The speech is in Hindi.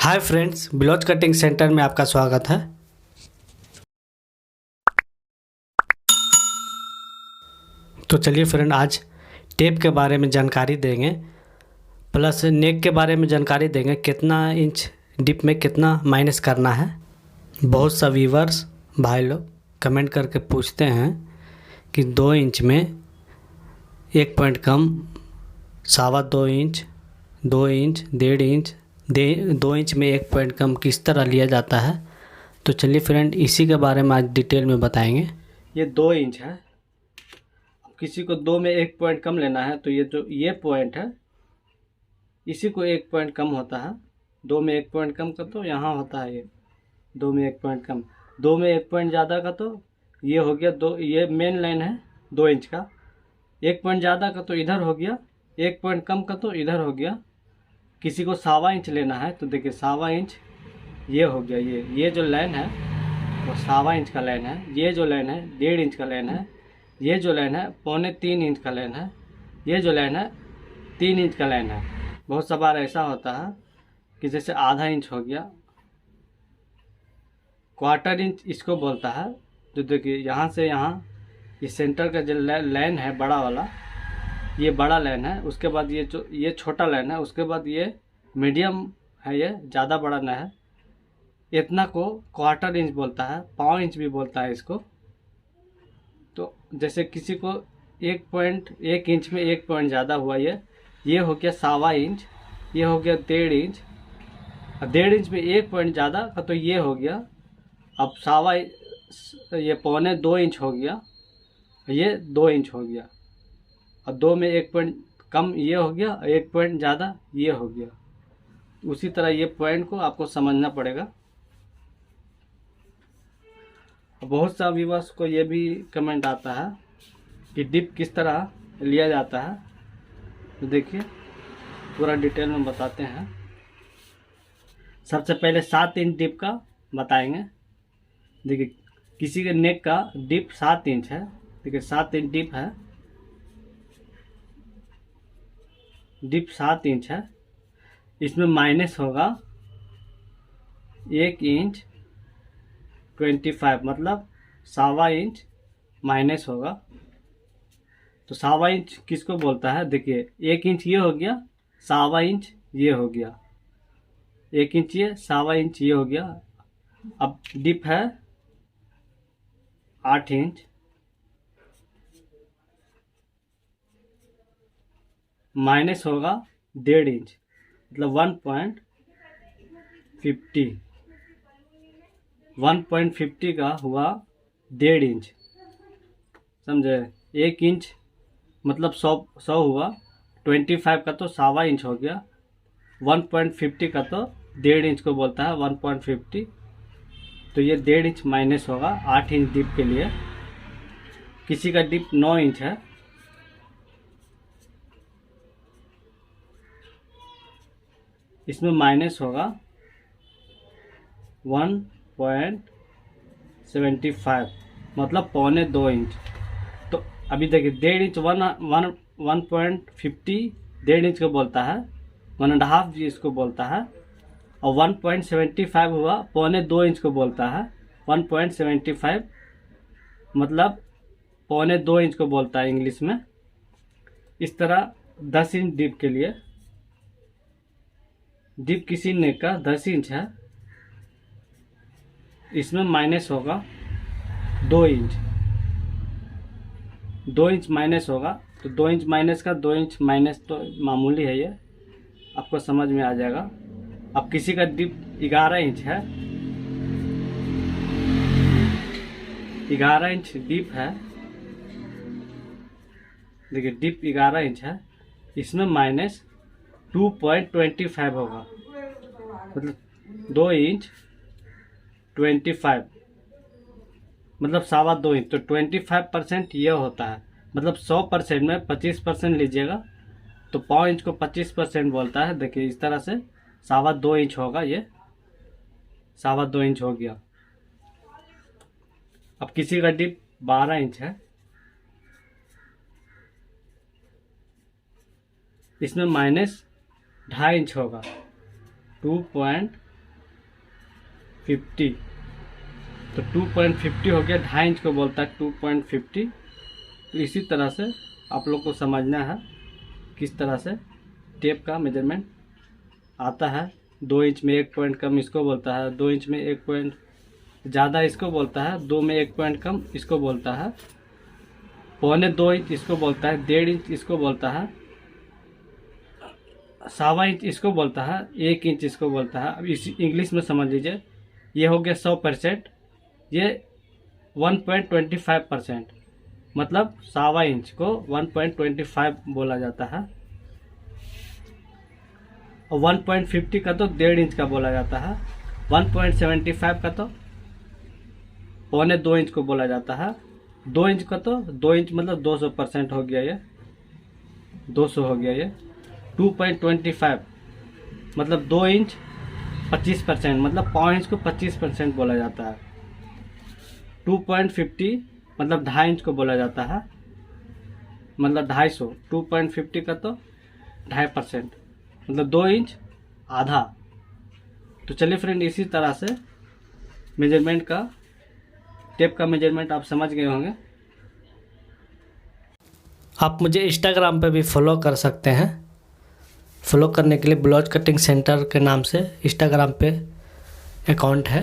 Hi friends, blouse cutting centre में आपका स्वागत है। तो चलिए फ्रेंड, आज टेप के बारे में जानकारी देंगे, प्लस नेक के बारे में जानकारी देंगे, कितना इंच डिप में कितना माइनस करना है। बहुत सा व्यूवर्स भाई लोग कमेंट करके पूछते हैं कि 2 इंच में 1 पॉइंट कम, 2.25 इंच, 2 इंच, 1.5 इंच, 2 इंच में 1 पॉइंट कम किस तरह लिया जाता है। तो चलिए फ्रेंड, इसी के बारे में आज डिटेल में बताएंगे। ये 2 इंच है, किसी को 2 में 1 पॉइंट कम लेना है तो ये पॉइंट है, इसी को 1 पॉइंट कम होता है। 2 में 1 पॉइंट कम का तो यहाँ होता है ये 2 में 1 पॉइंट कम। 2 में 1 पॉइंट ज़्यादा का तो ये हो गया 2, ये मेन लाइन है 2 इंच का। 1 पॉइंट ज़्यादा का तो इधर हो गया, 1 पॉइंट कम का तो इधर हो गया। किसी को 1.25 इंच लेना है तो देखिए 1.25 इंच ये हो गया। ये जो लाइन है वो 1.25 इंच का लाइन है। ये जो लाइन है 1.5 इंच का लाइन है। ये जो लाइन है 2.25 इंच का लाइन है। ये जो लाइन है 3 इंच का लाइन है। बहुत सा बार ऐसा होता है कि जैसे आधा इंच हो गया, क्वार्टर इंच इसको बोलता है। जो देखिए यहाँ से यहाँ ये सेंटर का जो लाइन है बड़ा वाला, ये बड़ा लाइन है। उसके बाद ये छोटा लाइन है। उसके बाद ये मीडियम है, ये ज़्यादा बड़ा ना है। इतना को क्वार्टर इंच बोलता है, 1.5 इंच भी बोलता है इसको। तो जैसे किसी को 1 इंच में 1 पॉइंट ज़्यादा हुआ, ये हो गया 1.25 इंच, ये हो गया 1.5 इंच। 1.5 इंच में 1 पॉइंट ज़्यादा का तो ये हो गया। अब 1.25 ये 2.25 इंच हो गया, ये 2 इंच हो गया। और 2 में 1 पॉइंट कम ये हो गया, 1 पॉइंट ज़्यादा ये हो गया। उसी तरह ये पॉइंट को आपको समझना पड़ेगा। बहुत सा व्यूअर्स को ये भी कमेंट आता है कि डिप किस तरह लिया जाता है। तो देखिए पूरा डिटेल में बताते हैं। सबसे पहले 7 इंच डिप का बताएंगे। देखिए किसी के नेक का डिप 7 इंच है। देखिए 7 इंच डिप है, डिप 7 इंच है। इसमें माइनस होगा 1 इंच 25, मतलब 1.25 इंच माइनस होगा। तो 1.25 इंच किसको बोलता है? देखिए 1 इंच ये हो गया, 1.25 इंच ये हो गया, 1 इंच ये, 1.25 इंच ये हो गया। अब डिप है 8 इंच, माइनस होगा 1.5 इंच, मतलब 1.50 का हुआ 1.5 इंच, समझे? 1 इंच मतलब 100 हुआ, 25 का तो 1.25 इंच हो गया, 1.50 का तो 1.5 इंच को बोलता है 1.50। तो ये 1.5 इंच माइनस होगा 8 इंच डिप के लिए। किसी का डिप 9 इंच है, इसमें माइनस होगा 1.75, मतलब 2.25 इंच। तो अभी देखिए 1.5 इंच 1.50 1.5 इंच को बोलता है, 1.5 जी इसको बोलता है। और 1.75 हुआ 2.25 इंच को बोलता है। 1.75 मतलब 2.25 इंच को बोलता है इंग्लिश में। इस तरह 10 इंच डिप के लिए, डिप किसी नेक का 10 इंच है, इसमें माइनस होगा 2 इंच, 2 इंच माइनस होगा। तो 2 इंच माइनस का 2 इंच माइनस तो मामूली है, ये आपको समझ में आ जाएगा। अब किसी का डिप 11 इंच है, 11 इंच डिप है। देखिए डिप 11 इंच है, इसमें माइनस 2.25 होगा, मतलब 2 इंच 25, मतलब 2.25 इंच। तो 25% ये होता है, मतलब 100% में 25% लीजिएगा तो 1.5 इंच को 25% बोलता है। देखिए इस तरह से 2.25 इंच होगा, ये 2.25 इंच हो गया। अब किसी का डिप 12 इंच है, इसमें माइनस 2.5 इंच होगा, 2.25 2.50, तो 2.50 हो गया, 2.5 इंच को बोलता है 2.50। तो इसी तरह से आप लोग को समझना है किस तरह से टेप का मेजरमेंट आता है। 2 इंच में 1 पॉइंट कम इसको बोलता है, 2 इंच में 1 पॉइंट ज़्यादा इसको बोलता है, 2 में 1 पॉइंट कम इसको बोलता है, 1.25 इंच इसको बोलता है, 1.5 इंच इसको बोलता है, 1.25 इंच इसको बोलता है, 1 इंच इसको बोलता है। अब इस इंग्लिश में समझ लीजिए, ये हो गया 100%, ये 1.25%, मतलब 1.25 इंच को 1.25 बोला जाता है, और 1.50 का तो 1.5 इंच का बोला जाता है, 1.75 का तो 1.25 इंच को बोला जाता है, 2 इंच का तो 2 इंच मतलब 200% हो गया, ये 200 हो गया। ये 2.25 मतलब 2 इंच 25%, मतलब 1.5 इंच को 25% बोला जाता है। 2.50 मतलब 2.5 इंच को बोला जाता है, मतलब 250। 2.50 का तो 2.5%, मतलब 2 इंच आधा। तो चलिए फ्रेंड, इसी तरह से मेजरमेंट का, टेप का मेजरमेंट आप समझ गए होंगे। आप मुझे इंस्टाग्राम पे भी फॉलो कर सकते हैं। फॉलो करने के लिए ब्लाउज कटिंग सेंटर के नाम से इंस्टाग्राम पे अकाउंट है।